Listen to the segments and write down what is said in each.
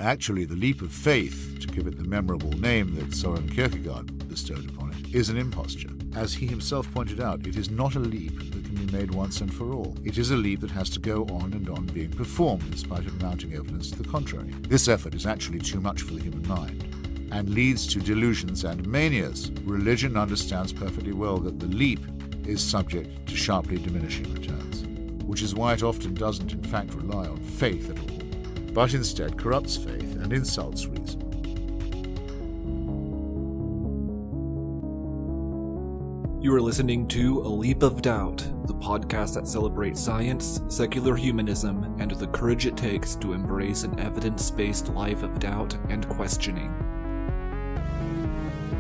Actually, the leap of faith, to give it the memorable name that Soren Kierkegaard bestowed upon it, is an imposture. As he himself pointed out, it is not a leap that can be made once and for all. It is a leap that has to go on and on being performed in spite of mounting evidence to the contrary. This effort is actually too much for the human mind and leads to delusions and manias. Religion understands perfectly well that the leap is subject to sharply diminishing returns, which is why it often doesn't in fact rely on faith at all, but instead corrupts faith and insults reason. You are listening to A Leap of Doubt, the podcast that celebrates science, secular humanism, and the courage it takes to embrace an evidence-based life of doubt and questioning.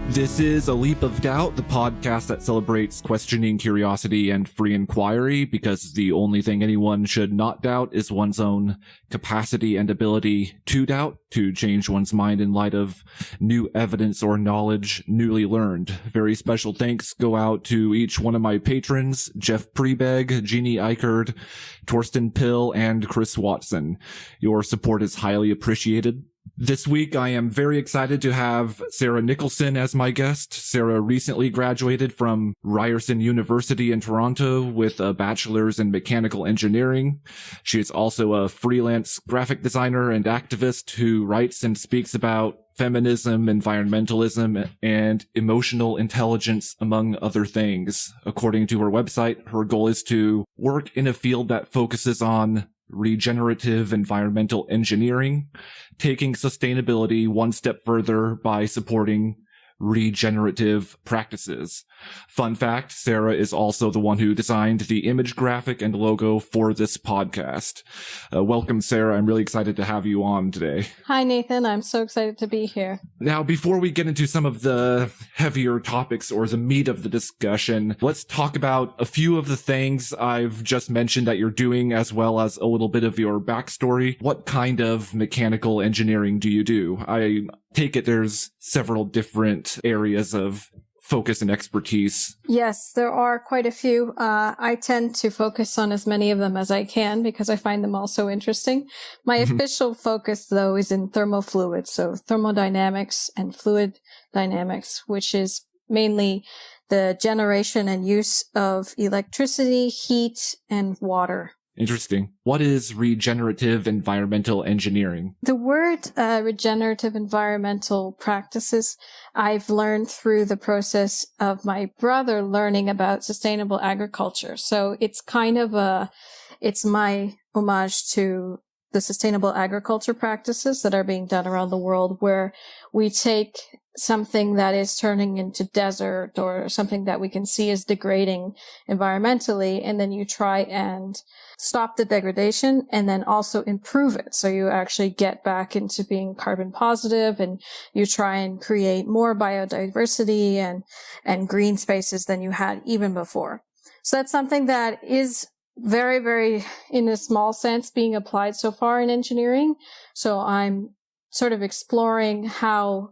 This is A Leap of Doubt, the podcast that celebrates questioning, curiosity, and free inquiry, because the only thing anyone should not doubt is one's own capacity and ability to doubt, to change one's mind in light of new evidence or knowledge newly learned. Very special thanks go out to each one of my patrons, Jeff Prebeg, Jeannie Eichard, Torsten Pill, and Chris Watson. Your support is highly appreciated. This week, I am very excited to have Sarah Nicholson as my guest. Sarah recently graduated from Ryerson University in Toronto with a bachelor's in mechanical engineering. She is also a freelance graphic designer and activist who writes and speaks about feminism, environmentalism, and emotional intelligence, among other things. According to her website, her goal is to work in a field that focuses on regenerative environmental engineering, taking sustainability one step further by supporting regenerative practices. Fun fact, Sarah is also the one who designed the image graphic and logo for this podcast. Welcome, Sarah. I'm really excited to have you on today. Hi, Nathan. I'm so excited to be here. Now, before we get into some of the heavier topics or the meat of the discussion, let's talk about a few of the things I've just mentioned that you're doing, as well as a little bit of your backstory. What kind of mechanical engineering do you do? I take it there's several different areas of focus and expertise. Yes, there are quite a few. I tend to focus on as many of them as I can because I find them all so interesting. My official focus, though, is in thermofluids, so thermodynamics and fluid dynamics, which is mainly the generation and use of electricity, heat, and water. Interesting. What is regenerative environmental engineering? The word regenerative environmental practices I've learned through the process of my brother learning about sustainable agriculture. So it's kind of it's my homage to the sustainable agriculture practices that are being done around the world, where we take something that is turning into desert or something that we can see as degrading environmentally, and then you try and stop the degradation and then also improve it. So you actually get back into being carbon positive, and you try and create more biodiversity and green spaces than you had even before. So that's something that is very, very, in a small sense, being applied so far in engineering. So I'm sort of exploring how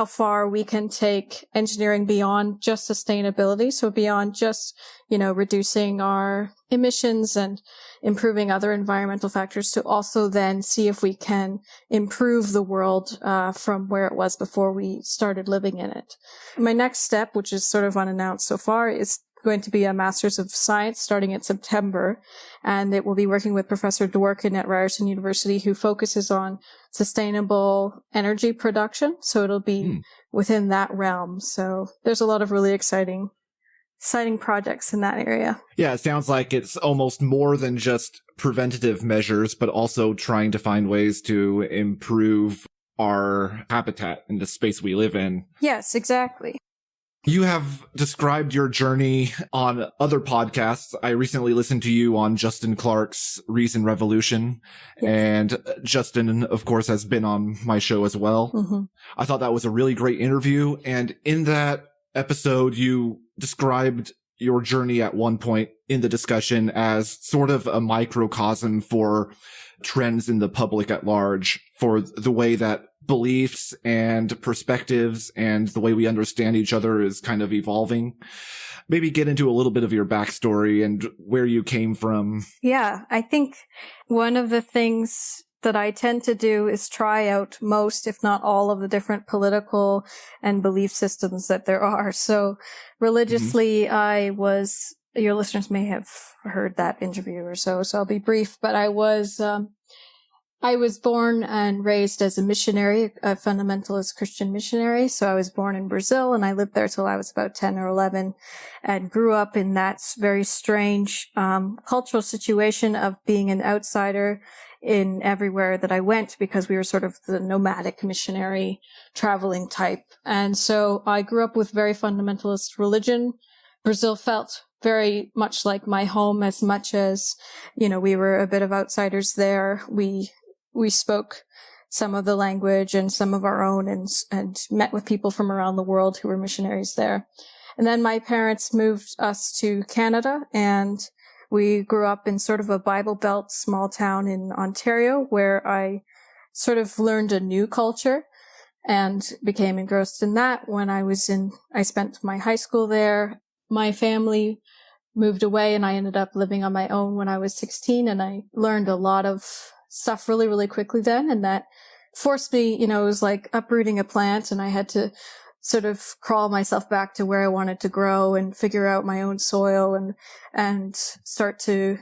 far we can take engineering beyond just sustainability. So beyond just, reducing our emissions and improving other environmental factors, to also then see if we can improve the world from where it was before we started living in it. My next step, which is sort of unannounced so far, is going to be a Master's of Science starting in September, and it will be working with Professor Dworkin at Ryerson University, who focuses on sustainable energy production. So it'll be within that realm. So there's a lot of really exciting projects in that area. Yeah, it sounds like it's almost more than just preventative measures, but also trying to find ways to improve our habitat in the space we live in. Yes, exactly. You have described your journey on other podcasts. I recently listened to you on Justin Clark's Reason Revolution, and Justin, of course, has been on my show as well. I thought that was a really great interview, and in that episode, you described your journey at one point in the discussion as sort of a microcosm for trends in the public at large, for the way that beliefs and perspectives and the way we understand each other is kind of evolving. Maybe get into a little bit of your backstory and where you came from. Yeah, I think one of the things that I tend to do is try out most, if not all, of the different political and belief systems that there are. So religiously, your listeners may have heard that interview or so I'll be brief, but I was born and raised as a missionary, a fundamentalist Christian missionary. So I was born in Brazil, and I lived there till I was about 10 or 11 and grew up in that very strange cultural situation of being an outsider in everywhere that I went, because we were sort of the nomadic missionary traveling type. And so I grew up with very fundamentalist religion. Brazil felt very much like my home, as much as, we were a bit of outsiders there. We spoke some of the language and some of our own, and met with people from around the world who were missionaries there. And then my parents moved us to Canada, and we grew up in sort of a Bible Belt small town in Ontario, where I sort of learned a new culture and became engrossed in that. I spent my high school there. My family moved away, and I ended up living on my own when I was 16, and I learned a lot of stuff really, really quickly then. And that forced me, it was like uprooting a plant, and I had to sort of crawl myself back to where I wanted to grow and figure out my own soil and start to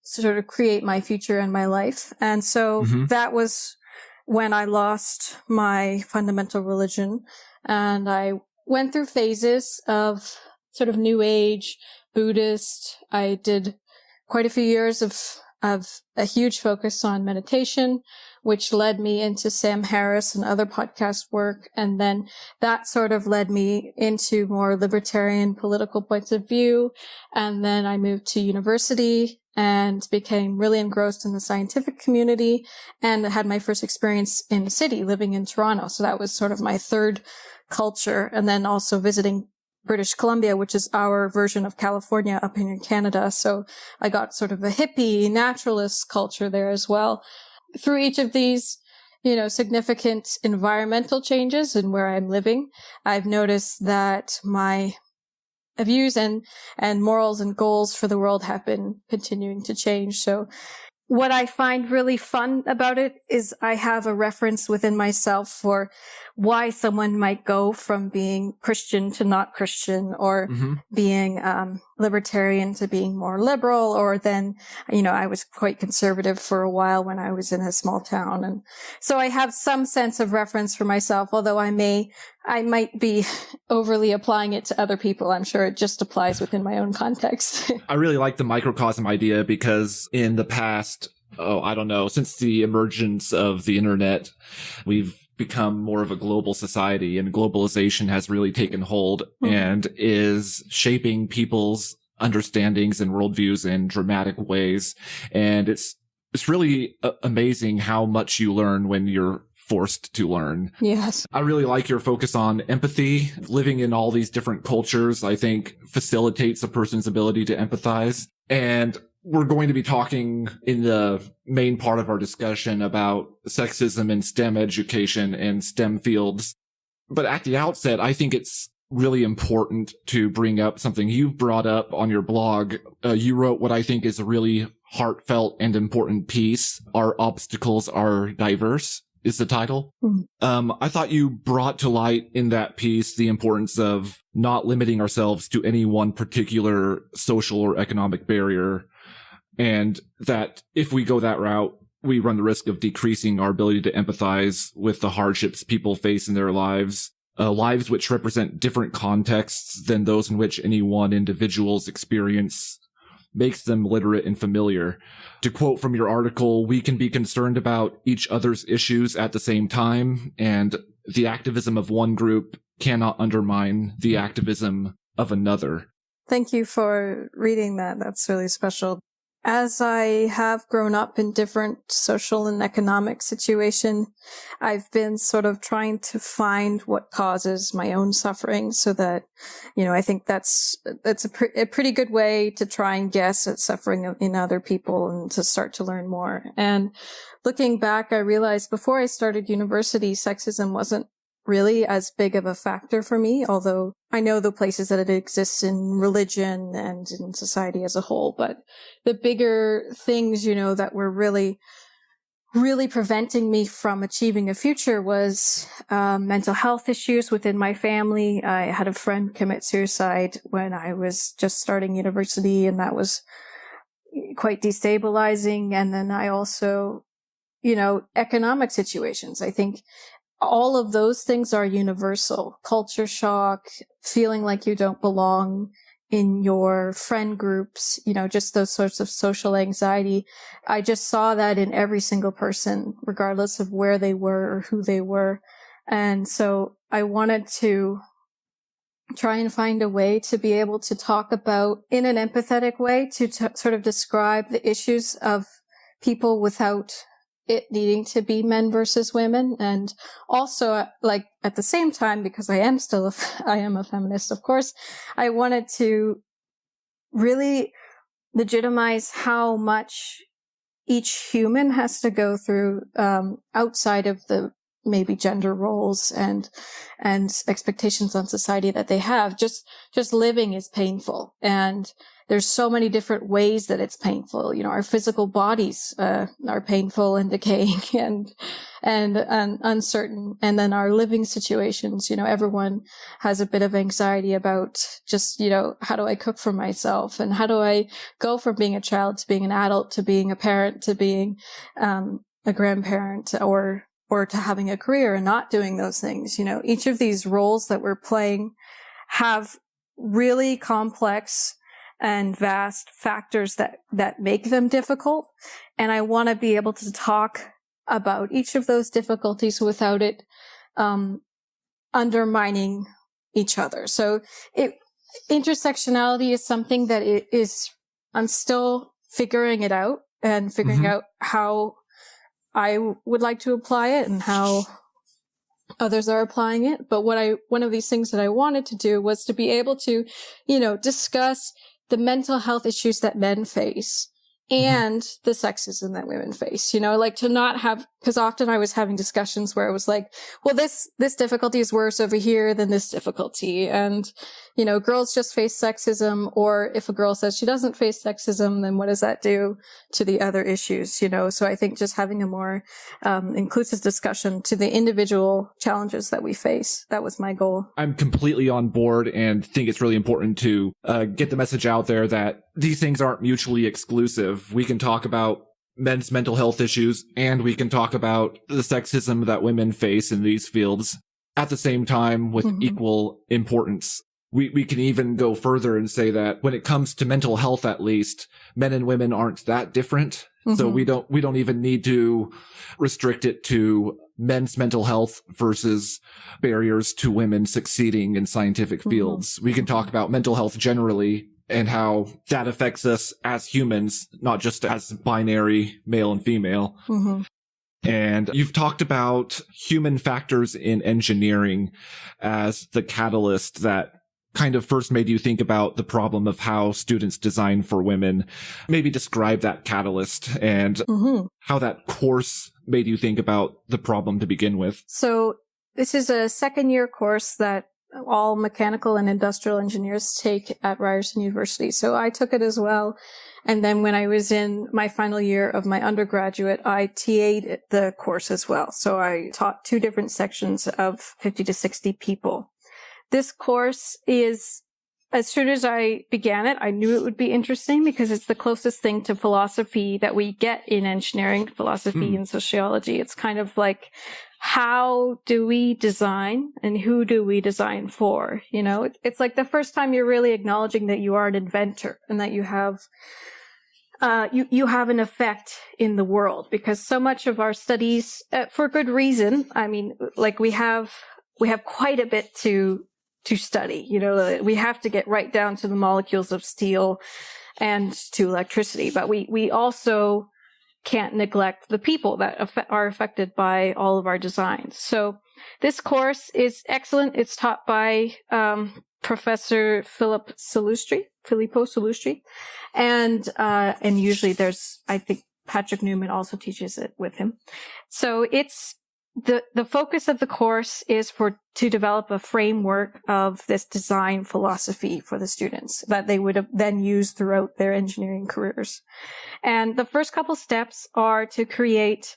sort of create my future and my life. And so that was when I lost my fundamental religion, and I went through phases of sort of New Age, Buddhist. I did quite a few years of a huge focus on meditation, which led me into Sam Harris and other podcast work. And then that sort of led me into more libertarian political points of view. And then I moved to university and became really engrossed in the scientific community, and had my first experience in the city, living in Toronto. So that was sort of my third culture. And then also visiting British Columbia, which is our version of California up here in Canada. So I got sort of a hippie naturalist culture there as well. Through each of these, significant environmental changes and where I'm living, I've noticed that my views and morals and goals for the world have been continuing to change. So what I find really fun about it is I have a reference within myself for why someone might go from being Christian to not Christian, or being libertarian to being more liberal, or then, I was quite conservative for a while when I was in a small town. And so I have some sense of reference for myself, although I might be overly applying it to other people. I'm sure it just applies within my own context. I really like the microcosm idea, because in the past, since the emergence of the internet, we've become more of a global society, and globalization has really taken hold and is shaping people's understandings and worldviews in dramatic ways. And it's really amazing how much you learn when you're forced to learn. Yes. I really like your focus on empathy. Living in all these different cultures, I think, facilitates a person's ability to empathize. And we're going to be talking in the main part of our discussion about sexism in STEM education and STEM fields. But at the outset, I think it's really important to bring up something you've brought up on your blog. You wrote what I think is a really heartfelt and important piece. Our Obstacles Are Diverse is the title. I thought you brought to light in that piece the importance of not limiting ourselves to any one particular social or economic barrier, and that if we go that route, we run the risk of decreasing our ability to empathize with the hardships people face in their lives, lives which represent different contexts than those in which any one individual's experience makes them literate and familiar. To quote from your article, we can be concerned about each other's issues at the same time, and the activism of one group cannot undermine the activism of another. Thank you for reading that. That's really special. As I have grown up in different social and economic situations, I've been sort of trying to find what causes my own suffering, so that, I think that's a pretty good way to try and guess at suffering in other people and to start to learn more. And looking back, I realized before I started university, sexism wasn't really as big of a factor for me, although I know the places that it exists in religion and in society as a whole. But the bigger things, that were really really preventing me from achieving a future was mental health issues within my family. I had a friend commit suicide when I was just starting university, and that was quite destabilizing. And then I also, economic situations. I think all of those things are universal. Culture shock, feeling like you don't belong in your friend groups, just those sorts of social anxiety. I just saw that in every single person, regardless of where they were or who they were. And so I wanted to try and find a way to be able to talk about, in an empathetic way, to sort of describe the issues of people without it needing to be men versus women. And also, like, at the same time, because I am a feminist, of course, I wanted to really legitimize how much each human has to go through, outside of the maybe gender roles and expectations on society that they have. Just living is painful. And there's so many different ways that it's painful. Our physical bodies, are painful and decaying and uncertain. And then our living situations, everyone has a bit of anxiety about just, how do I cook for myself? And how do I go from being a child to being an adult, to being a parent, to being, a grandparent, or to having a career and not doing those things. Each of these roles that we're playing have really complex and vast factors that make them difficult. And I want to be able to talk about each of those difficulties without it undermining each other. So intersectionality is something that I'm still figuring it out and figuring out how I would like to apply it and how others are applying it. But one of these things that I wanted to do was to be able to, discuss the mental health issues that men face and the sexism that women face, like to not have, because often I was having discussions where it was like, well, this difficulty is worse over here than this difficulty. And, girls just face sexism, or if a girl says she doesn't face sexism, then what does that do to the other issues, So I think just having a more inclusive discussion to the individual challenges that we face, that was my goal. I'm completely on board and think it's really important to get the message out there that these things aren't mutually exclusive. We can talk about men's mental health issues, and we can talk about the sexism that women face in these fields at the same time with equal importance. We can even go further and say that when it comes to mental health, at least, men and women aren't that different. So we don't even need to restrict it to men's mental health versus barriers to women succeeding in scientific fields. We can talk about mental health generally and how that affects us as humans, not just as binary male and female. And you've talked about human factors in engineering as the catalyst that kind of first made you think about the problem of how students design for women. Maybe describe that catalyst and how that course made you think about the problem to begin with. So this is a second-year course that all mechanical and industrial engineers take at Ryerson University. So I took it as well. And then when I was in my final year of my undergraduate, I TA'd the course as well. So I taught 2 different sections of 50 to 60 people. This course is, as soon as I began it, I knew it would be interesting because it's the closest thing to philosophy that we get in engineering, philosophy and sociology. It's kind of like, how do we design and who do we design for? It's like the first time you're really acknowledging that you are an inventor and that you have you have an effect in the world, because so much of our studies, for good reason, I mean, like we have quite a bit to study. We have to get right down to the molecules of steel and to electricity, but we also can't neglect the people that are affected by all of our designs. So this course is excellent. It's taught by Professor Filippo Salustri, and usually there's, I think Patrick Newman also teaches it with him. So it's the focus of the course is to develop a framework of this design philosophy for the students that they would then use throughout their engineering careers. And the first couple steps are to create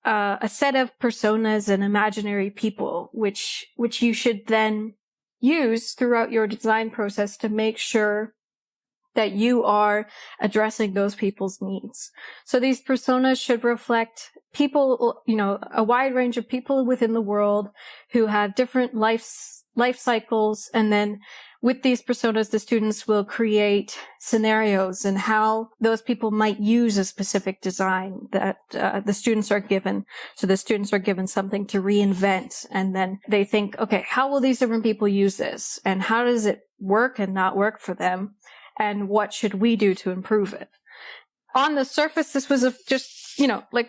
a set of personas and imaginary people, which you should then use throughout your design process to make sure that you are addressing those people's needs. So these personas should reflect people, a wide range of people within the world who have different life cycles. And then with these personas, the students will create scenarios and how those people might use a specific design that the students are given. So the students are given something to reinvent. And then they think, okay, how will these different people use this? And how does it work and not work for them? And what should we do to improve it? On the surface, this was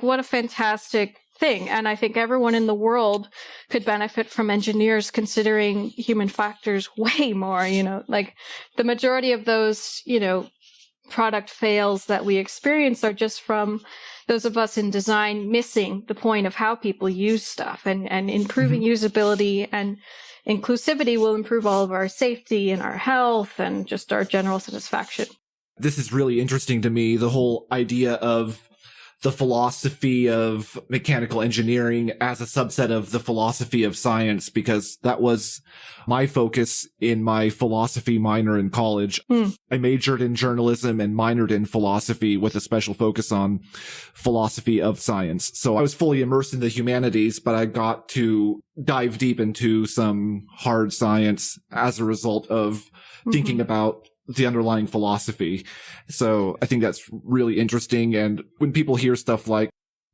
what a fantastic thing. And I think everyone in the world could benefit from engineers considering human factors way more, the majority of those, product fails that we experience are just from those of us in design missing the point of how people use stuff, and improving usability and inclusivity will improve all of our safety and our health and just our general satisfaction. This is really interesting to me, the whole idea of the philosophy of mechanical engineering as a subset of the philosophy of science, because that was my focus in my philosophy minor in college. I majored in journalism and minored in philosophy with a special focus on philosophy of science. So I was fully immersed in the humanities, but I got to dive deep into some hard science as a result of thinking about the underlying philosophy. So I think that's really interesting. And when people hear stuff like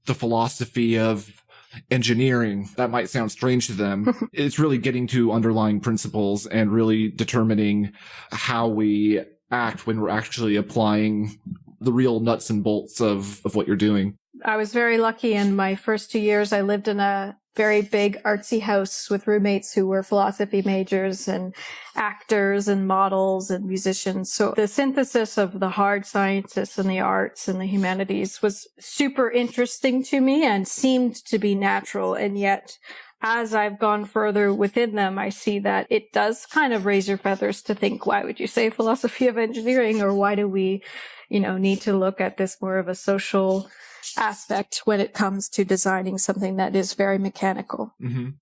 the philosophy of engineering, that might sound strange to them. It's really getting to underlying principles and really determining how we act when we're actually applying the real nuts and bolts of what you're doing. I was very lucky in my first 2 years. I lived in a very big artsy house with roommates who were philosophy majors and actors and models and musicians. So the synthesis of the hard sciences and the arts and the humanities was super interesting to me and seemed to be natural. And yet, as I've gone further within them, I see that it does kind of raise your feathers to think, why would you say philosophy of engineering? Or why do we, need to look at this more of a social aspect when it comes to designing something that is very mechanical.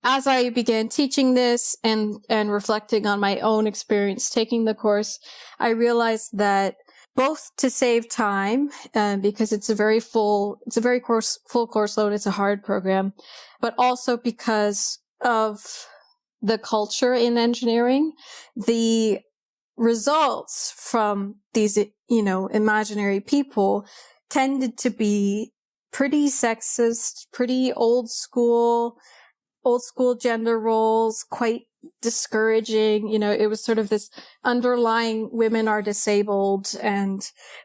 As I began teaching this and reflecting on my own experience taking the course, I realized that both to save time, because it's a very full course load, it's a hard program, but also because of the culture in engineering, the results from these, imaginary people tended to be pretty sexist, pretty old school gender roles, quite discouraging. It was sort of this underlying women are disabled and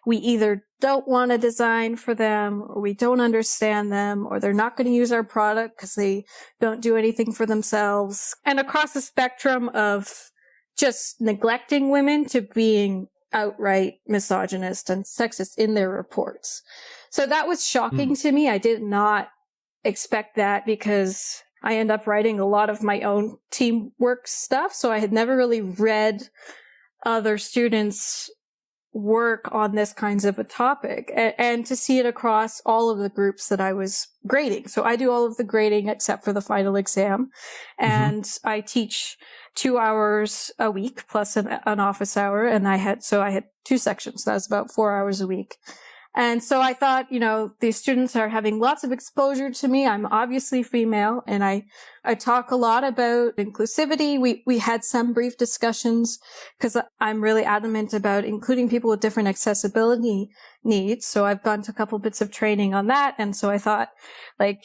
we either don't want to design for them or we don't understand them or they're not going to use our product because they don't do anything for themselves. And across the spectrum of just neglecting women to being outright misogynist and sexist in their reports. So that was shocking to me. I did not expect that because I end up writing a lot of my own teamwork stuff. So I had never really read other students' work on this kinds of a topic and to see it across all of the groups that I was grading. So I do all of the grading except for the final exam. And I teach 2 hours a week plus an office hour. And I had 2 sections. That was about 4 hours a week. And so I thought, these students are having lots of exposure to me. I'm obviously female and I talk a lot about inclusivity. We had some brief discussions because I'm really adamant about including people with different accessibility needs. So I've gone to a couple bits of training on that. And so I thought they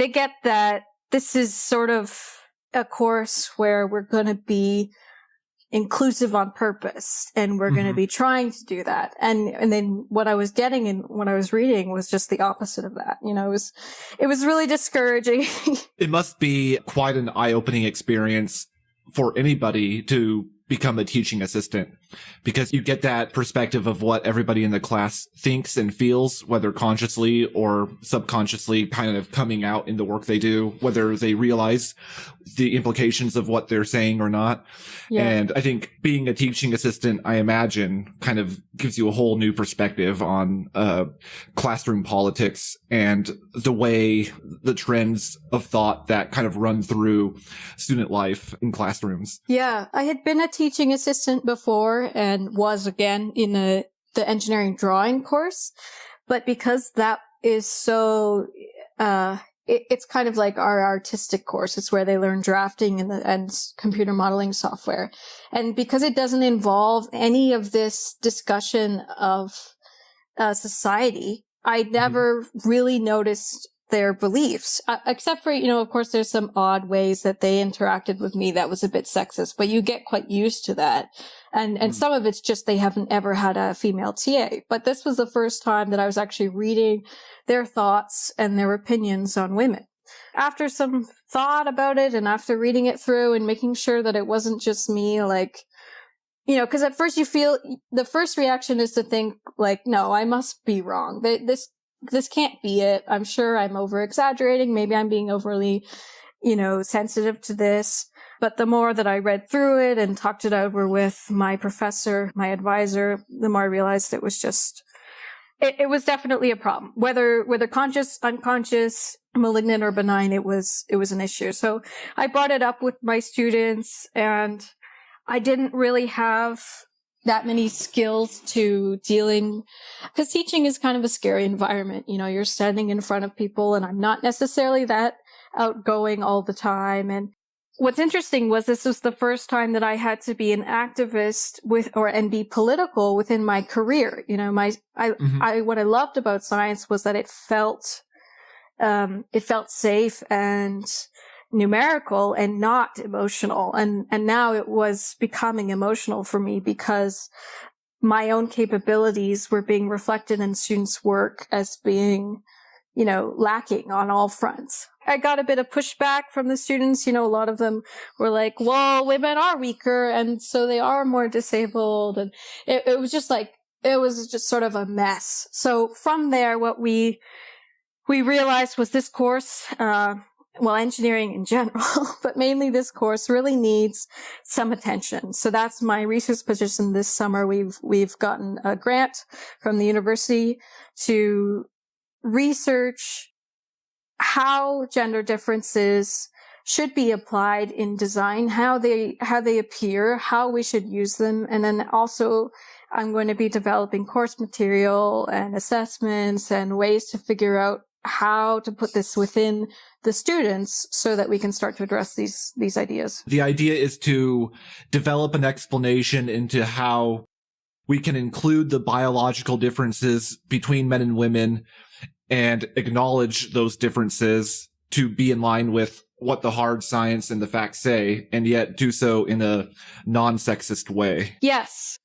get that this is sort of a course where we're going to be inclusive on purpose and we're going to be trying to do that. And then what I was getting and what I was reading was just the opposite of that. It was really discouraging. It must be quite an eye-opening experience for anybody to become a teaching assistant. because you get that perspective of what everybody in the class thinks and feels, whether consciously or subconsciously kind of coming out in the work they do, whether they realize the implications of what they're saying or not. Yeah. And I think being a teaching assistant, I imagine, kind of gives you a whole new perspective on classroom politics and the way the trends of thought that kind of run through student life in classrooms. Yeah, I had been a teaching assistant before and was again in the engineering drawing course. But because that is so, it's kind of like our artistic course. It's where they learn drafting and computer modeling software. And because it doesn't involve any of this discussion of society, I never really noticed their beliefs, except for, of course, there's some odd ways that they interacted with me that was a bit sexist, but you get quite used to that. And some of it's just they haven't ever had a female TA. But this was the first time that I was actually reading their thoughts and their opinions on women. After some thought about it and after reading it through and making sure that it wasn't just me, like, because at first you feel, the first reaction is to think like, no, I must be wrong. This can't be it. I'm sure I'm over exaggerating. Maybe I'm being overly, sensitive to this. But the more that I read through it and talked it over with my professor, my advisor, the more I realized it was just, it was definitely a problem. Whether conscious, unconscious, malignant or benign, it was an issue. So I brought it up with my students, and I didn't really have that many skills to dealing, because teaching is kind of a scary environment. You're standing in front of people, and I'm not necessarily that outgoing all the time. And what's interesting was this was the first time that I had to be an activist and be political within my career. What I loved about science was that it felt safe and numerical and not emotional. And now it was becoming emotional for me because my own capabilities were being reflected in students' work as being, lacking on all fronts. I got a bit of pushback from the students. A lot of them were like, well, women are weaker and so they are more disabled. And it was just sort of a mess. So from there, what we realized was this course, engineering in general, but mainly this course really needs some attention. So that's my research position this summer. We've gotten a grant from the university to research how gender differences should be applied in design, how they appear, how we should use them. And then also I'm going to be developing course material and assessments and ways to figure out how to put this within the students so that we can start to address these ideas. The idea is to develop an explanation into how we can include the biological differences between men and women and acknowledge those differences to be in line with what the hard science and the facts say, and yet do so in a non-sexist way. Yes.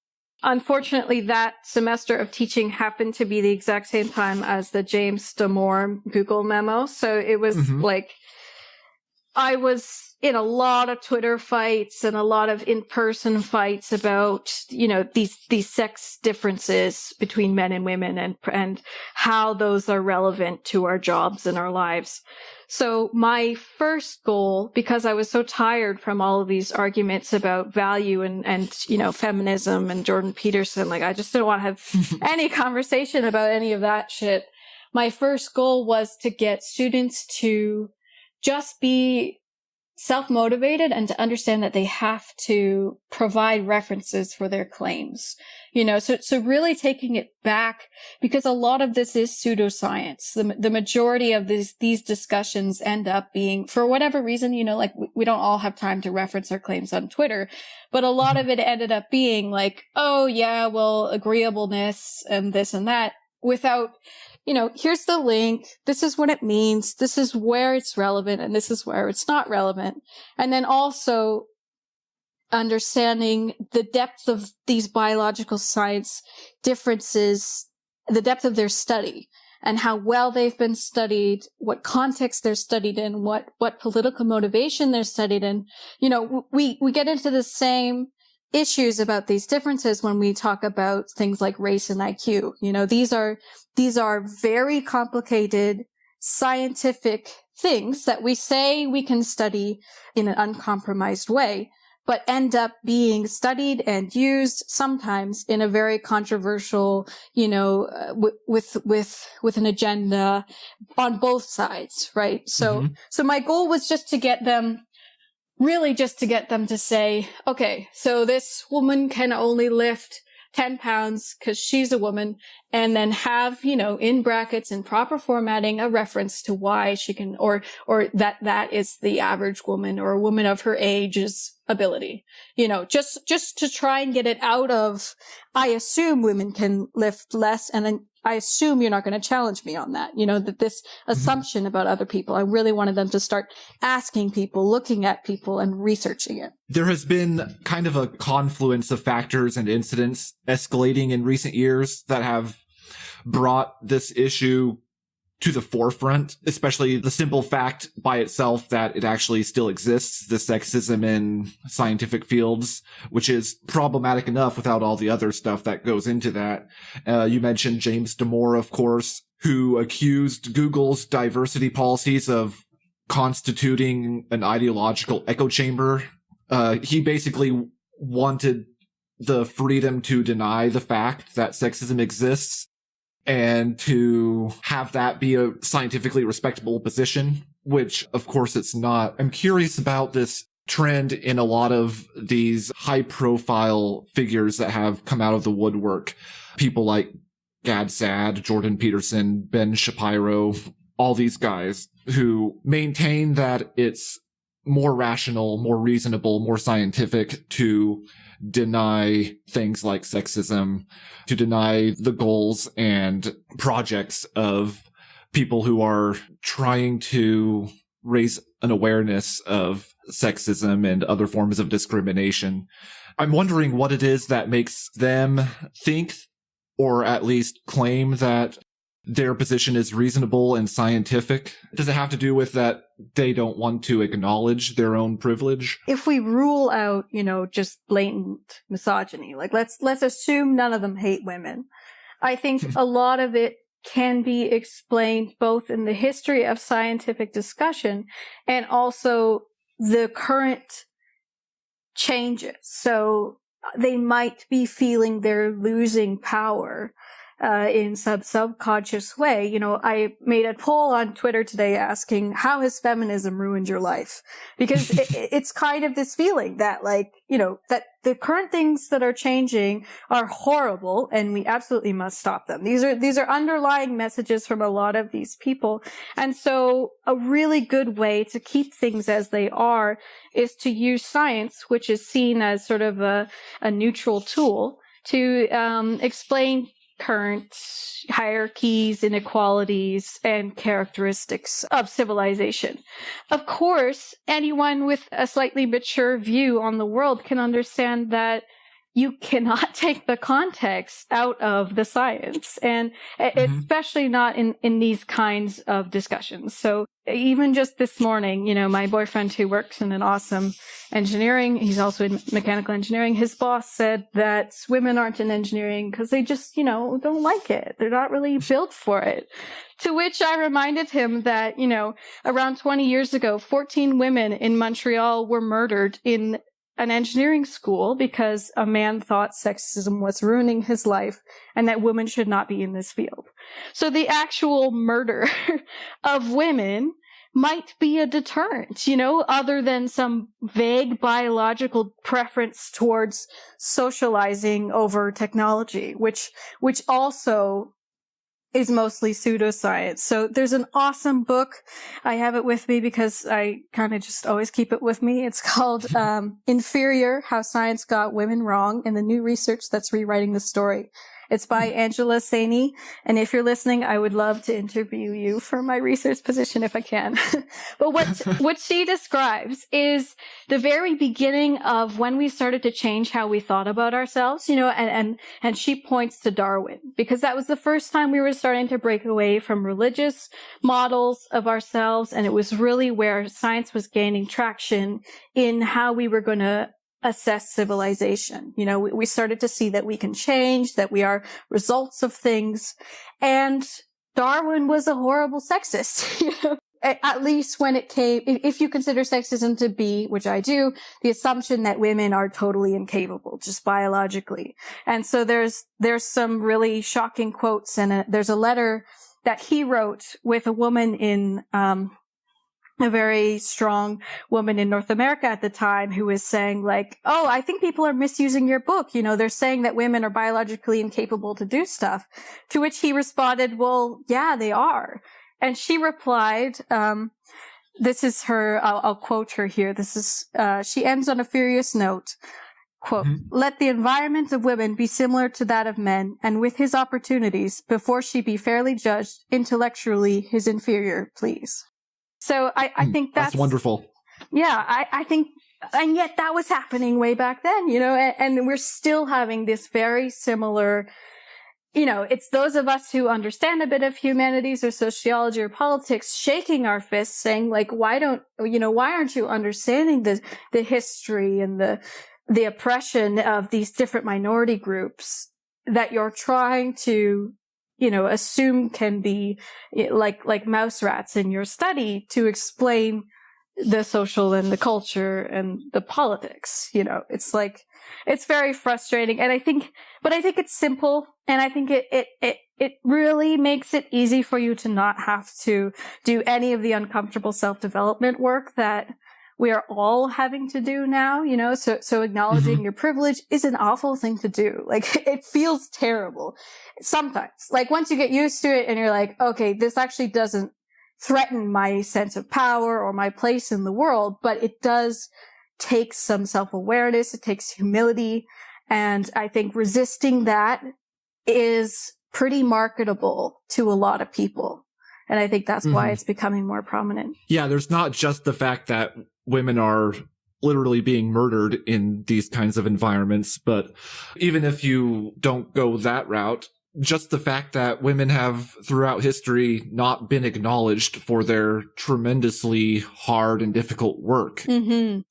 Unfortunately, that semester of teaching happened to be the exact same time as the James Damore Google memo. So it was I was in a lot of Twitter fights and a lot of in-person fights about, these sex differences between men and women and how those are relevant to our jobs and our lives. So my first goal, because I was so tired from all of these arguments about value and feminism and Jordan Peterson, I just didn't want to have any conversation about any of that shit. My first goal was to get students to just be self-motivated and to understand that they have to provide references for their claims. So really taking it back, because a lot of this is pseudoscience. The majority of these discussions end up being, for whatever reason, we don't all have time to reference our claims on Twitter, but a lot of it ended up being like, oh yeah, well, agreeableness and this and that, without, here's the link. This is what it means. This is where it's relevant and this is where it's not relevant. And then also understanding the depth of these biological science differences, the depth of their study and how well they've been studied, what context they're studied in, what political motivation they're studied in. We get into the same issues about these differences when we talk about things like race and IQ. These are very complicated scientific things that we say we can study in an uncompromised way, but end up being studied and used sometimes in a very controversial, with an agenda on both sides, right? So my goal was just to get them to say, okay, so this woman can only lift 10 pounds because she's a woman, and then have, in brackets in proper formatting, a reference to why she can, or that is the average woman or a woman of her age's ability, just to try and get it out of, I assume women can lift less, and then I assume you're not going to challenge me on that, that this assumption about other people. I really wanted them to start asking people, looking at people, and researching it. There has been kind of a confluence of factors and incidents escalating in recent years that have brought this issue to the forefront, especially the simple fact by itself that it actually still exists, the sexism in scientific fields, which is problematic enough without all the other stuff that goes into that. You mentioned James Damore, of course, who accused Google's diversity policies of constituting an ideological echo chamber. He basically wanted the freedom to deny the fact that sexism exists and to have that be a scientifically respectable position, which of course it's not. I'm curious about this trend in a lot of these high profile figures that have come out of the woodwork. People like Gad Saad, Jordan Peterson, Ben Shapiro, all these guys who maintain that it's more rational, more reasonable, more scientific to deny things like sexism, to deny the goals and projects of people who are trying to raise an awareness of sexism and other forms of discrimination. I'm wondering what it is that makes them think, or at least claim, that their position is reasonable and scientific. Does it have to do with that they don't want to acknowledge their own privilege? If we rule out, just blatant misogyny, like let's assume none of them hate women. I think a lot of it can be explained both in the history of scientific discussion and also the current changes. So they might be feeling they're losing power in some subconscious way. I made a poll on Twitter today asking, how has feminism ruined your life? Because it's kind of this feeling that that the current things that are changing are horrible and we absolutely must stop them. These are underlying messages from a lot of these people. And so a really good way to keep things as they are is to use science, which is seen as sort of a neutral tool to explain current hierarchies, inequalities, and characteristics of civilization. Of course, anyone with a slightly mature view on the world can understand that you cannot take the context out of the science, and especially not in these kinds of discussions. So even just this morning, my boyfriend who works in an awesome engineering, he's also in mechanical engineering, his boss said that women aren't in engineering because they just, don't like it. They're not really built for it. To which I reminded him that, around 20 years ago, 14 women in Montreal were murdered in an engineering school because a man thought sexism was ruining his life and that women should not be in this field. So the actual murder of women might be a deterrent, other than some vague biological preference towards socializing over technology, which also is mostly pseudoscience. So there's an awesome book. I have it with me because I kind of just always keep it with me. It's called Inferior: How Science Got Women Wrong and the New Research That's Rewriting the Story. It's by Angela Saini. And if you're listening, I would love to interview you for my research position if I can. But what she describes is the very beginning of when we started to change how we thought about ourselves, and she points to Darwin, because that was the first time we were starting to break away from religious models of ourselves. And it was really where science was gaining traction in how we were going to assess civilization. You know, we started to see that we can change, that we are results of things. And Darwin was a horrible sexist, you know, at least when it came, if you consider sexism to be, which I do, the assumption that women are totally incapable, just biologically. And so there's some really shocking quotes, and there's a letter that he wrote with a woman in, a very strong woman in North America at the time, who was saying like, oh, I think people are misusing your book. You know, they're saying that women are biologically incapable to do stuff. To which he responded, well, yeah, they are. And she replied, this is her, I'll quote her here. This is, she ends on a furious note. Quote, let the environment of women be similar to that of men, and with his opportunities, before she be fairly judged, intellectually his inferior, please. So I think that's wonderful. Yeah, I think, and yet that was happening way back then, you know, and we're still having this very similar, you know, it's those of us who understand a bit of humanities or sociology or politics shaking our fists saying like, why aren't you understanding the history and the oppression of these different minority groups that you're trying to, you know, assume can be like mouse rats in your study to explain the social and the culture and the politics. You know, it's like, it's very frustrating. And I think it's simple. And I think it really makes it easy for you to not have to do any of the uncomfortable self-development work that we are all having to do now, you know, so acknowledging your privilege is an awful thing to do. Like, it feels terrible sometimes. Like, once you get used to it and you're like, okay, this actually doesn't threaten my sense of power or my place in the world, but it does take some self-awareness. It takes humility. And I think resisting that is pretty marketable to a lot of people. And I think that's why it's becoming more prominent. Yeah, there's not just the fact that women are literally being murdered in these kinds of environments, but even if you don't go that route, just the fact that women have throughout history not been acknowledged for their tremendously hard and difficult work.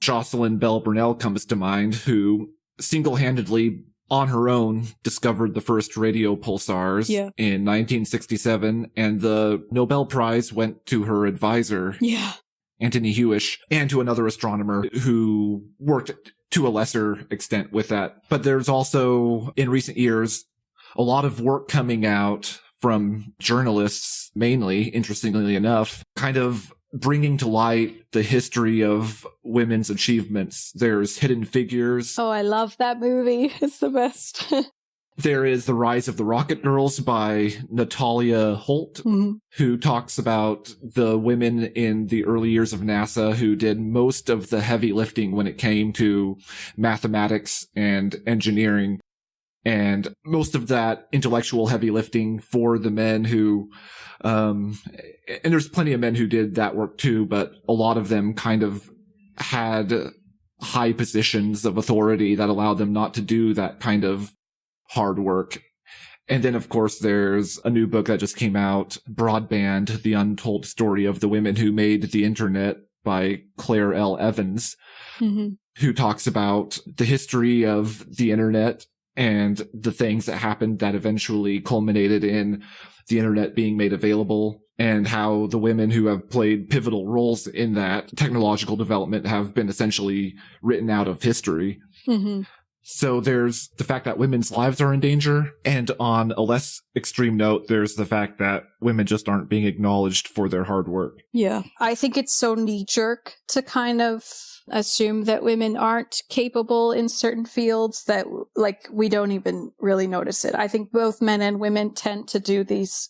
Jocelyn Bell Burnell comes to mind, who single-handedly on her own discovered the first radio pulsars in 1967, and the Nobel Prize went to her advisor, Anthony Hewish, and to another astronomer who worked to a lesser extent with that. But there's also, in recent years, a lot of work coming out from journalists, mainly, interestingly enough, kind of bringing to light the history of women's achievements. There's Hidden Figures. Oh, I love that movie. It's the best. There is The Rise of the Rocket Girls by Natalia Holt, who talks about the women in the early years of NASA who did most of the heavy lifting when it came to mathematics and engineering. And most of that intellectual heavy lifting for the men who, and there's plenty of men who did that work too, but a lot of them kind of had high positions of authority that allowed them not to do that kind of hard work. And then, of course, there's a new book that just came out, Broadband, The Untold Story of the Women Who Made the Internet by Claire L. Evans, who talks about the history of the internet and the things that happened that eventually culminated in the internet being made available, and how the women who have played pivotal roles in that technological development have been essentially written out of history. So there's the fact that women's lives are in danger, and on a less extreme note, there's the fact that women just aren't being acknowledged for their hard work. Yeah. I think it's so knee-jerk to kind of assume that women aren't capable in certain fields that, like, we don't even really notice it. I think both men and women tend to do these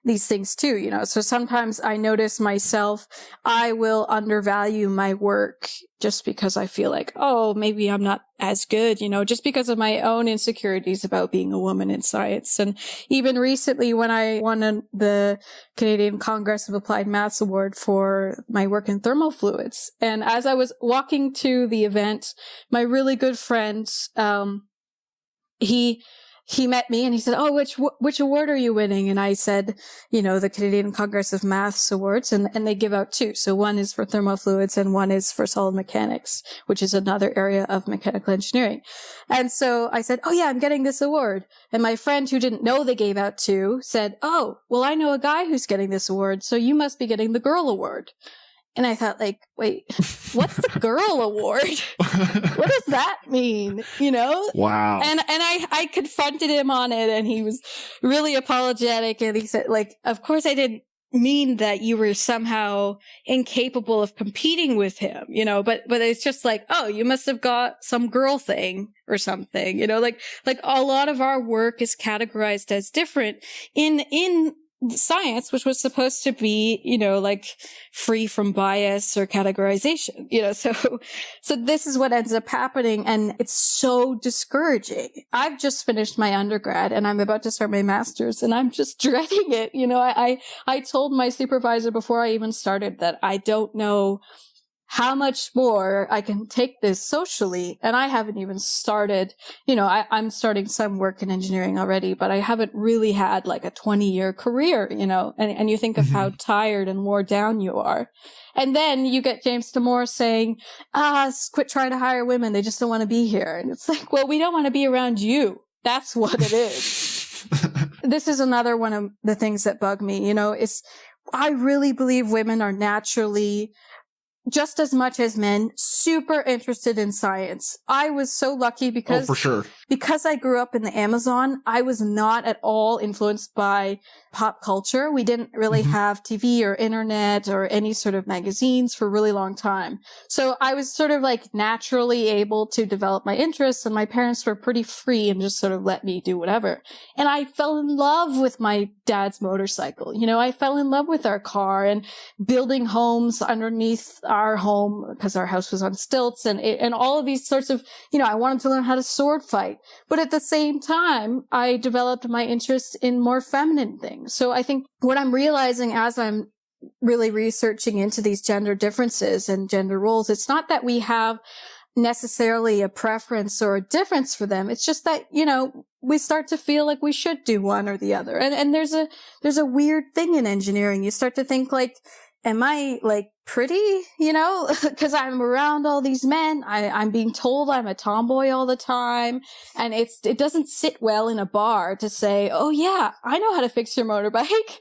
things too, you know. So sometimes I notice myself, I will undervalue my work just because I feel like, oh, maybe I'm not as good, you know, just because of my own insecurities about being a woman in science. And even recently when I won the Canadian Congress of Applied Maths Award for my work in thermal fluids. And as I was walking to the event, my really good friend, he he met me and he said, "Oh, which award are you winning?" And I said, the Canadian Congress of Maths Awards, and they give out two. So one is for thermofluids and one is for solid mechanics, which is another area of mechanical engineering. And so I said, "Oh yeah, I'm getting this award." And my friend who didn't know they gave out two said, "Oh, well, I know a guy who's getting this award, so you must be getting the girl award." And I thought, like, wait, what's the girl award? What does that mean? Wow. And I confronted him on it, and he was really apologetic. And he said, like, of course I didn't mean that you were somehow incapable of competing with him, but it's just like, oh, you must have got some girl thing or something, like a lot of our work is categorized as different in science, which was supposed to be, like free from bias or categorization, so this is what ends up happening. And it's so discouraging. I've just finished my undergrad and I'm about to start my master's and I'm just dreading it. I told my supervisor before I even started that I don't know how much more I can take this socially. And I haven't even started, I'm starting some work in engineering already, but I haven't really had like a 20-year career, and you think of how tired and wore down you are. And then you get James Damore saying, quit trying to hire women. They just don't want to be here. And it's like, well, we don't want to be around you. That's what it is. This is another one of the things that bug me, I really believe women are naturally, just as much as men, super interested in science. I was so lucky because, for sure, because I grew up in the Amazon, I was not at all influenced by pop culture. We didn't really have TV or internet or any sort of magazines for a really long time. So I was sort of like naturally able to develop my interests, and my parents were pretty free and just sort of let me do whatever. And I fell in love with my dad's motorcycle. I fell in love with our car and building homes underneath our home because our house was on stilts, and all of these sorts of, I wanted to learn how to sword fight. But at the same time, I developed my interest in more feminine things. So I think what I'm realizing as I'm really researching into these gender differences and gender roles, it's not that we have necessarily a preference or a difference for them. It's just that, we start to feel like we should do one or the other. And there's a weird thing in engineering. You start to think like, am I like pretty, because I'm around all these men. I'm being told I'm a tomboy all the time. And it doesn't sit well in a bar to say, oh yeah, I know how to fix your motorbike.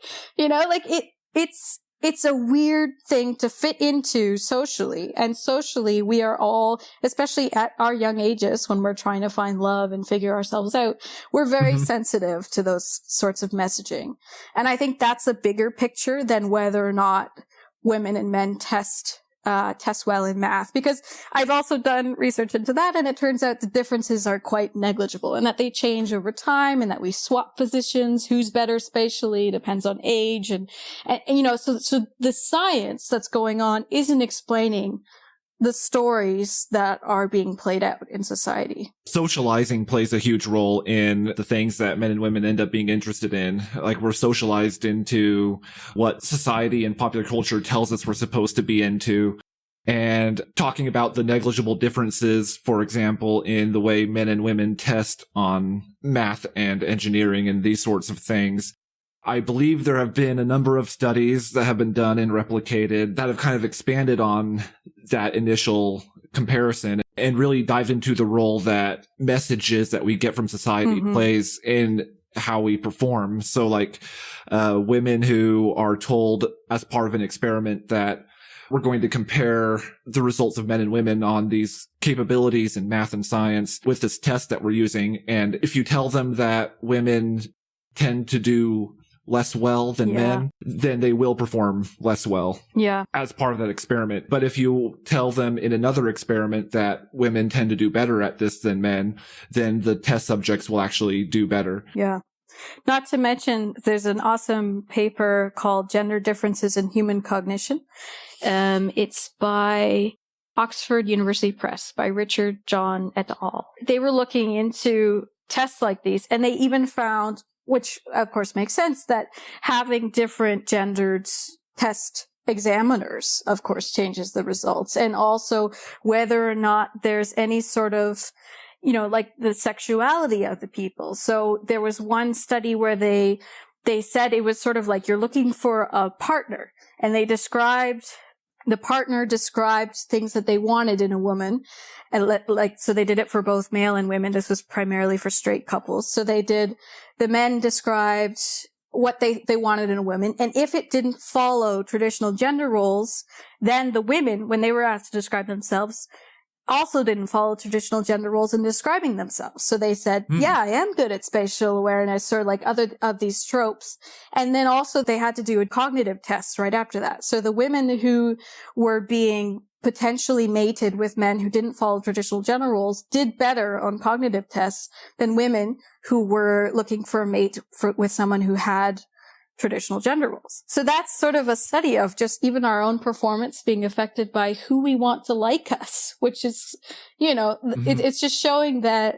It's a weird thing to fit into socially. And socially, we are all, especially at our young ages, when we're trying to find love and figure ourselves out, we're very sensitive to those sorts of messaging. And I think that's a bigger picture than whether or not women and men test well in math, because I've also done research into that, and it turns out the differences are quite negligible, and that they change over time, and that we swap positions. Who's better spatially depends on age, and so the science that's going on isn't explaining the stories that are being played out in society. Socializing plays a huge role in the things that men and women end up being interested in. Like, we're socialized into what society and popular culture tells us we're supposed to be into. And talking about the negligible differences, for example, in the way men and women test on math and engineering and these sorts of things, I believe there have been a number of studies that have been done and replicated that have kind of expanded on that initial comparison and really dived into the role that messages that we get from society plays in how we perform. So like, women who are told as part of an experiment that we're going to compare the results of men and women on these capabilities in math and science with this test that we're using. And if you tell them that women tend to do less well than men, then they will perform less well as part of that experiment. But if you tell them in another experiment that women tend to do better at this than men, then the test subjects will actually do better. Yeah. Not to mention, there's an awesome paper called Gender Differences in Human Cognition. It's by Oxford University Press by Richard John et al. They were looking into tests like these, and they even found, which of course makes sense, that having different gendered test examiners, of course, changes the results. And also whether or not there's any sort of like the sexuality of the people. So there was one study where they said it was sort of like you're looking for a partner, and the partner described things that they wanted in a woman. And so they did it for both male and women. This was primarily for straight couples. So the men described what they wanted in a woman. And if it didn't follow traditional gender roles, then the women, when they were asked to describe themselves, also didn't follow traditional gender roles in describing themselves. So they said, yeah, I am good at spatial awareness, or like other of these tropes. And then also they had to do a cognitive test right after that. So the women who were being potentially mated with men who didn't follow traditional gender roles did better on cognitive tests than women who were looking for a mate with someone who had traditional gender roles. So that's sort of a study of just even our own performance being affected by who we want to like us, which is, it's just showing that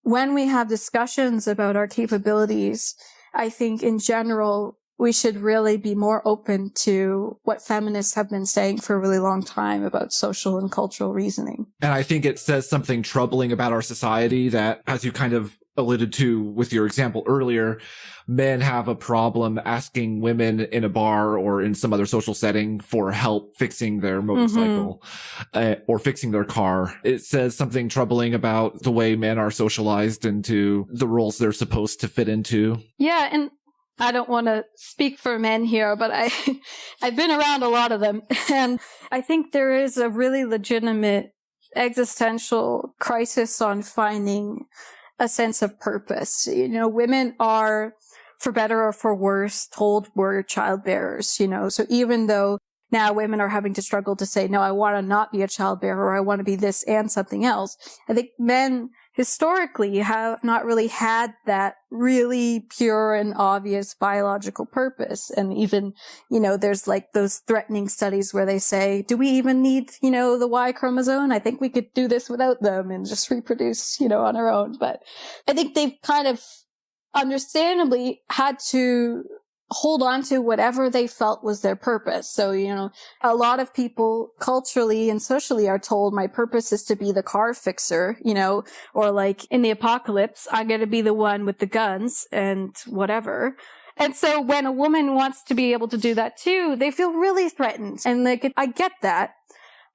when we have discussions about our capabilities, I think in general, we should really be more open to what feminists have been saying for a really long time about social and cultural reasoning. And I think it says something troubling about our society that, as you kind of alluded to with your example earlier, men have a problem asking women in a bar or in some other social setting for help fixing their motorcycle or fixing their car. It says something troubling about the way men are socialized into the roles they're supposed to fit into. Yeah, and I don't want to speak for men here, but I've been around a lot of them, and I think there is a really legitimate existential crisis on finding a sense of purpose. Women are, for better or for worse, told we're childbearers, so even though now women are having to struggle to say, no, I want to not be a childbearer, or I want to be this and something else, I think men historically have not really had that really pure and obvious biological purpose. And even, there's like those threatening studies where they say, do we even need, the Y chromosome? I think we could do this without them and just reproduce, on our own. But I think they've kind of understandably had to hold on to whatever they felt was their purpose. So, a lot of people culturally and socially are told my purpose is to be the car fixer, or like in the apocalypse, I'm going to be the one with the guns and whatever. And so when a woman wants to be able to do that too, they feel really threatened. And I get that.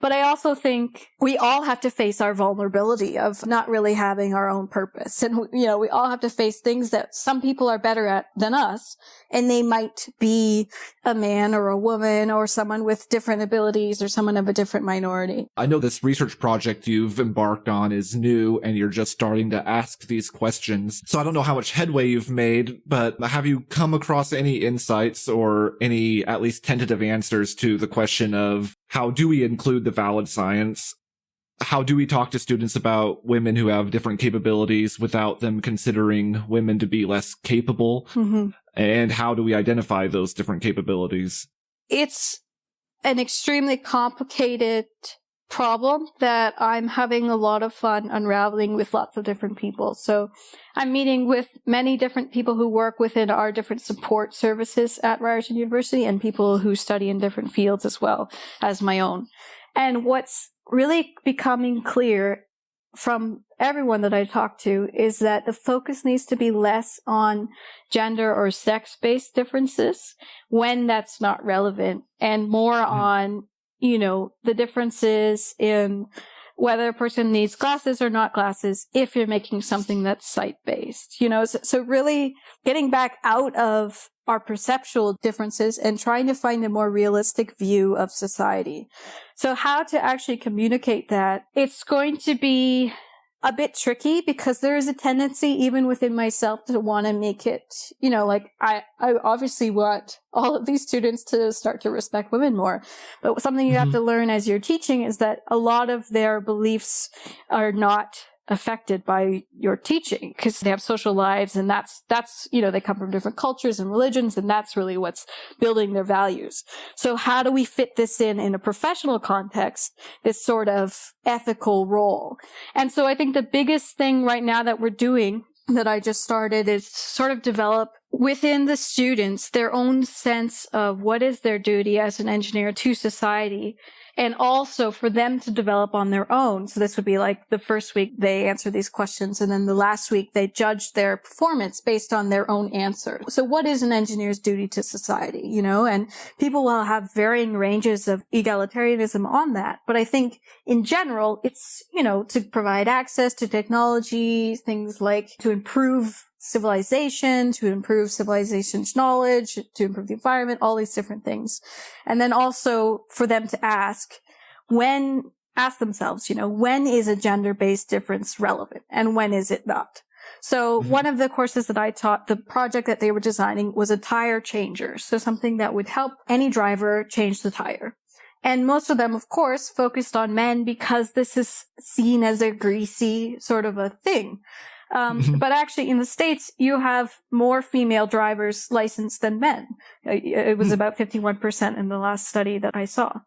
But I also think we all have to face our vulnerability of not really having our own purpose. And, we all have to face things that some people are better at than us. And they might be a man or a woman or someone with different abilities or someone of a different minority. I know this research project you've embarked on is new and you're just starting to ask these questions. So I don't know how much headway you've made, but have you come across any insights or any at least tentative answers to the question of how do we include the valid science? How do we talk to students about women who have different capabilities without them considering women to be less capable? And how do we identify those different capabilities? It's an extremely complicated problem that I'm having a lot of fun unraveling with lots of different people. So I'm meeting with many different people who work within our different support services at Ryerson University and people who study in different fields as well as my own. And what's really becoming clear from everyone that I talk to is that the focus needs to be less on gender or sex-based differences when that's not relevant, and more on, the differences in whether a person needs glasses or not glasses if you're making something that's site-based. So really getting back out of our perceptual differences and trying to find a more realistic view of society. So how to actually communicate that, it's going to be a bit tricky because there is a tendency even within myself to want to make it, I obviously want all of these students to start to respect women more. But something you have to learn as you're teaching is that a lot of their beliefs are not affected by your teaching because they have social lives, and that's they come from different cultures and religions, and that's really what's building their values. So how do we fit this in a professional context, this sort of ethical role? And so I think the biggest thing right now that we're doing that I just started is sort of develop within the students, their own sense of what is their duty as an engineer to society, and also for them to develop on their own. So this would be like the first week they answer these questions, and then the last week they judge their performance based on their own answer. So what is an engineer's duty to society, and people will have varying ranges of egalitarianism on that. But I think in general, it's, to provide access to technology, things like to improve civilization, to improve civilization's knowledge, to improve the environment, all these different things. And then also for them to ask themselves, when is a gender-based difference relevant and when is it not? So one of the courses that I taught, the project that they were designing was a tire changer. So something that would help any driver change the tire. And most of them, of course, focused on men because this is seen as a greasy sort of a thing. But actually in the States, you have more female drivers licensed than men. It was about 51% in the last study that I saw.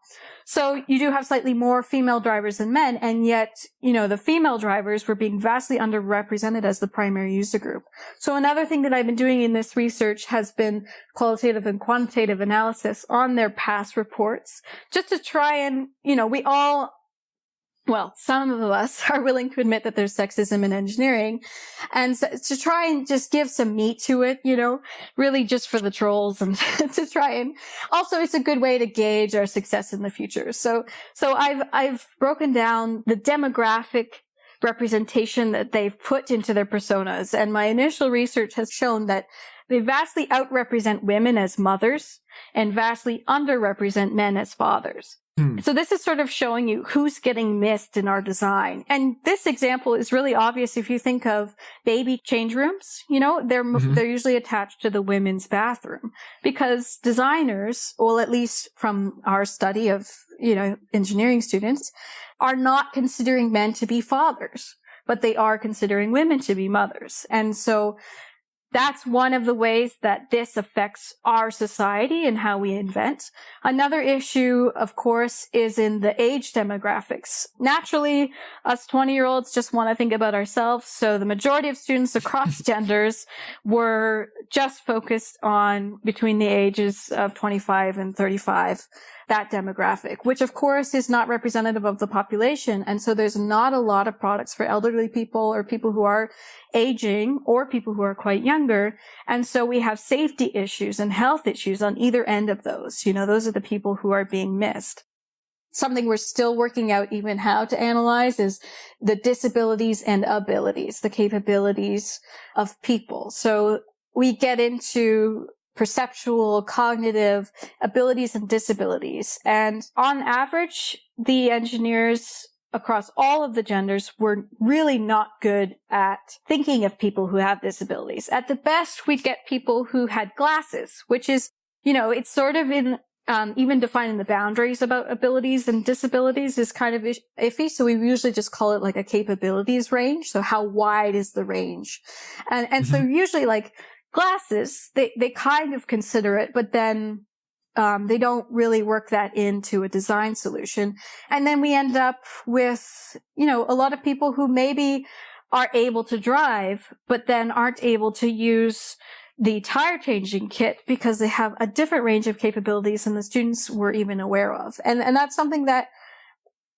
So you do have slightly more female drivers than men. And yet, the female drivers were being vastly underrepresented as the primary user group. So another thing that I've been doing in this research has been qualitative and quantitative analysis on their past reports, just to try and, some of us are willing to admit that there's sexism in engineering, and so, to try and just give some meat to it, really just for the trolls, and to try and also it's a good way to gauge our success in the future. So I've broken down the demographic representation that they've put into their personas, and my initial research has shown that they vastly outrepresent women as mothers and vastly underrepresent men as fathers. So this is sort of showing you who's getting missed in our design. And this example is really obvious if you think of baby change rooms. They're usually attached to the women's bathroom because designers, well, at least from our study of, engineering students, are not considering men to be fathers, but they are considering women to be mothers. And so that's one of the ways that this affects our society and how we invent. Another issue, of course, is in the age demographics. Naturally, us 20-year-olds just want to think about ourselves. So the majority of students across genders were just focused on between the ages of 25 and 35. That demographic, which of course is not representative of the population. And so there's not a lot of products for elderly people or people who are aging or people who are quite younger. And so we have safety issues and health issues on either end of those. Those are the people who are being missed. Something we're still working out even how to analyze is the disabilities and abilities, the capabilities of people. So we get into perceptual, cognitive abilities and disabilities. And on average, the engineers across all of the genders were really not good at thinking of people who have disabilities. At the best, we'd get people who had glasses, which is, it's sort of in even defining the boundaries about abilities and disabilities is kind of iffy. So we usually just call it like a capabilities range. So how wide is the range? And so usually like glasses, they kind of consider it, but then they don't really work that into a design solution. And then we end up with, a lot of people who maybe are able to drive, but then aren't able to use the tire changing kit because they have a different range of capabilities than the students were even aware of. And that's something that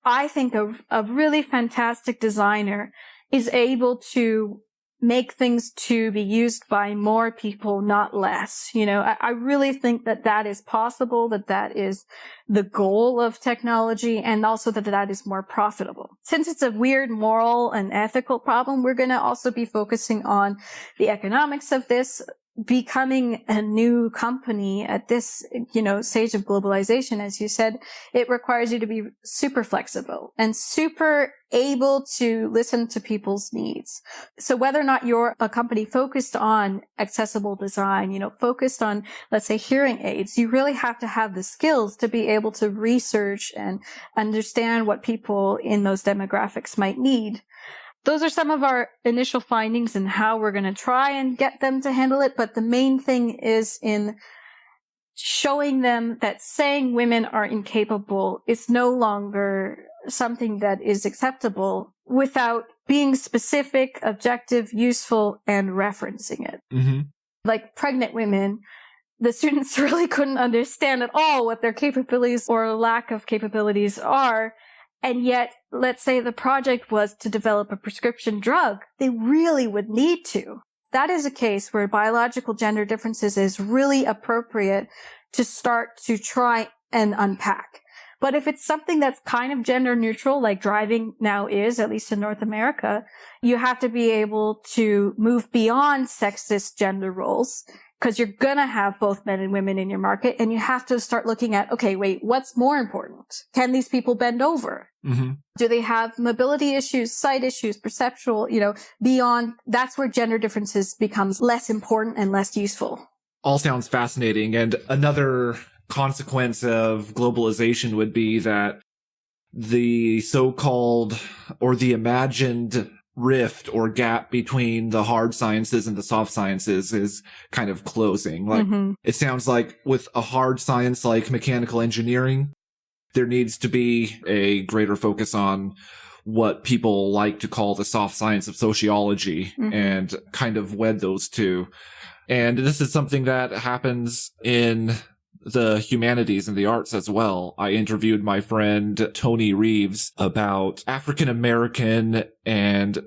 I think a really fantastic designer is able to make things to be used by more people, not less. I really think that is possible, that is the goal of technology, and also that is more profitable. Since it's a weird moral and ethical problem, we're going to also be focusing on the economics of this. Becoming a new company at this, stage of globalization, as you said, it requires you to be super flexible and super able to listen to people's needs. So whether or not you're a company focused on accessible design, focused on, let's say, hearing aids, you really have to have the skills to be able to research and understand what people in those demographics might need. Those are some of our initial findings and how we're going to try and get them to handle it. But the main thing is in showing them that saying women are incapable is no longer something that is acceptable without being specific, objective, useful, and referencing it. Mm-hmm. like pregnant women, the students really couldn't understand at all what their capabilities or lack of capabilities are. And yet, let's say the project was to develop a prescription drug, they really would need to. That is a case where biological gender differences is really appropriate to start to try and unpack. But if it's something that's kind of gender neutral, like driving now is, at least in North America, you have to be able to move beyond sexist gender roles, because you're going to have both men and women in your market, and you have to start looking at, okay, wait, what's more important? Can these people bend over? Mm-hmm. Do they have mobility issues, sight issues, perceptual, beyond? That's where gender differences becomes less important and less useful. All sounds fascinating. And another consequence of globalization would be that the so-called or the imagined rift or gap between the hard sciences and the soft sciences is kind of closing. Like, It sounds like with a hard science like mechanical engineering, there needs to be a greater focus on what people like to call the soft science of sociology and kind of wed those two. And this is something that happens in the humanities and the arts as well. I interviewed my friend Tony Reeves about African American and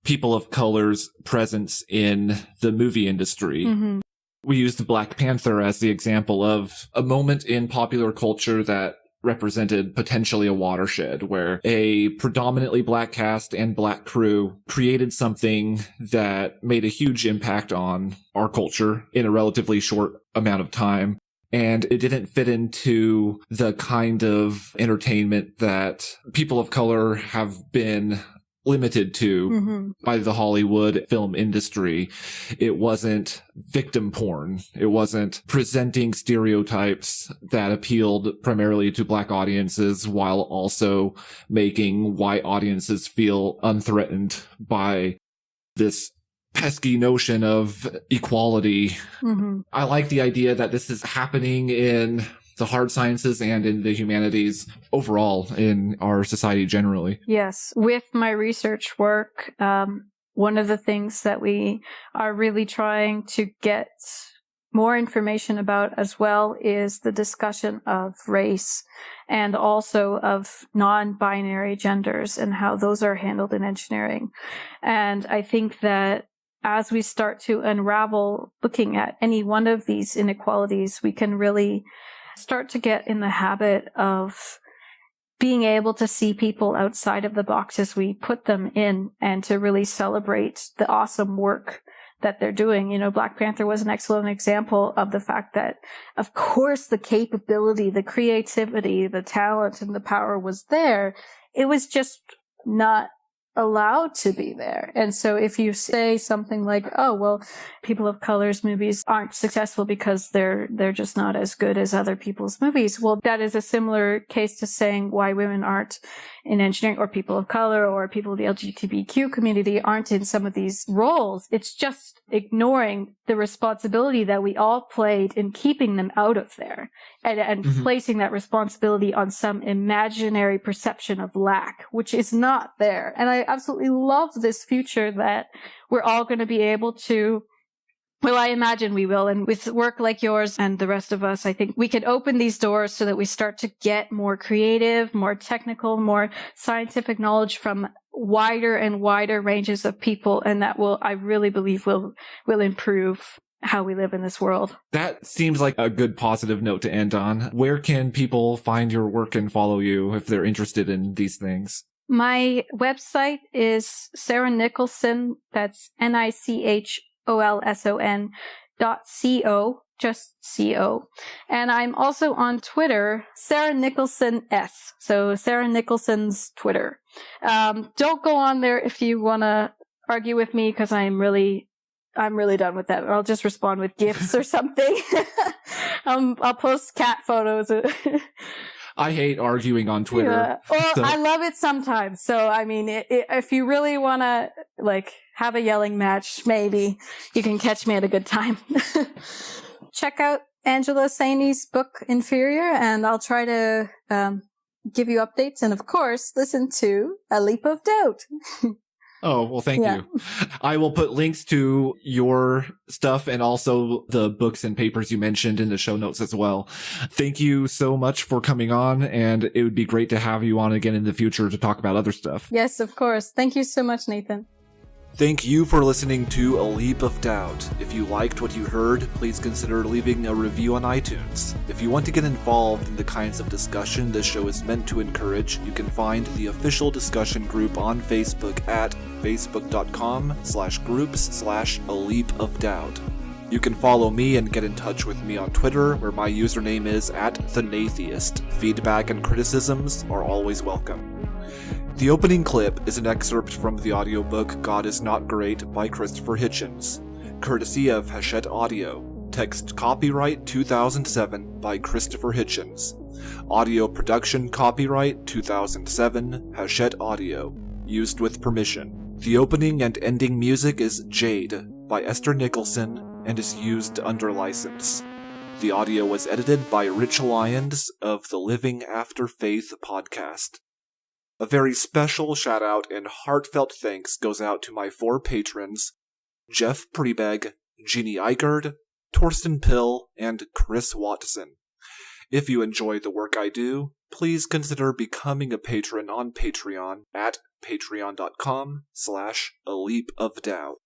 people of color's presence in the movie industry. We used Black Panther as the example of a moment in popular culture that represented potentially a watershed, where a predominantly black cast and black crew created something that made a huge impact on our culture in a relatively short amount of time. And it didn't fit into the kind of entertainment that people of color have been limited to by the Hollywood film industry. It wasn't victim porn. It wasn't presenting stereotypes that appealed primarily to black audiences while also making white audiences feel unthreatened by this pesky notion of equality. I like the idea that this is happening in the hard sciences and in the humanities overall in our society generally. Yes. With my research work, one of the things that we are really trying to get more information about as well is the discussion of race and also of non-binary genders and how those are handled in engineering. And I think that as we start to unravel looking at any one of these inequalities, we can really start to get in the habit of being able to see people outside of the boxes we put them in and to really celebrate the awesome work that they're doing. Black Panther was an excellent example of the fact that, of course, the capability, the creativity, the talent, and the power was there. It was just not allowed to be there. And so if you say something like, oh, well, people of color's movies aren't successful because they're just not as good as other people's movies. Well, that is a similar case to saying why women aren't in engineering, or people of color or people of the LGBTQ community aren't in some of these roles. It's just ignoring the responsibility that we all played in keeping them out of there and placing that responsibility on some imaginary perception of lack, which is not there. And I absolutely love this future that we're all going to be able to, well, I imagine we will. And with work like yours and the rest of us, I think we can open these doors so that we start to get more creative, more technical, more scientific knowledge from wider and wider ranges of people. And that will, I really believe, will improve how we live in this world. That seems like a good positive note to end on. Where can people find your work and follow you if they're interested in these things? My website is Sarah Nicholson. That's NICHOLSON.co, just CO. And I'm also on Twitter, Sarah Nicholson S. So Sarah Nicholson's Twitter. Don't go on there if you want to argue with me, because I'm really done with that. I'll just respond with GIFs or something. I'll post cat photos. I hate arguing on Twitter. Yeah. Well, I love it sometimes. So, I mean, if you really want to, have a yelling match, maybe you can catch me at a good time. Check out Angela Saini's book, Inferior, and I'll try to give you updates. And, of course, listen to A Leap of Doubt. Oh, well, thank Yeah. you. I will put links to your stuff and also the books and papers you mentioned in the show notes as well. Thank you so much for coming on, and it would be great to have you on again in the future to talk about other stuff. Yes, of course. Thank you so much, Nathan. Thank you for listening to A Leap of Doubt. If you liked what you heard, please consider leaving a review on iTunes. If you want to get involved in the kinds of discussion this show is meant to encourage, you can find the official discussion group on Facebook at facebook.com/groups/A Leap of Doubt. You can follow me and get in touch with me on Twitter, where my username is @TheNatheist. Feedback and criticisms are always welcome. The opening clip is an excerpt from the audiobook God Is Not Great by Christopher Hitchens, courtesy of Hachette Audio. Text copyright 2007 by Christopher Hitchens. Audio production copyright 2007 Hachette Audio. Used with permission. The opening and ending music is Jade by Esther Nicholson and is used under license. The audio was edited by Rich Lyons of the Living After Faith podcast. A very special shout out and heartfelt thanks goes out to my 4 patrons, Jeff Prebeg, Jeannie Eichard, Torsten Pill, and Chris Watson. If you enjoy the work I do, please consider becoming a patron on Patreon at patreon.com/A Leap of Doubt.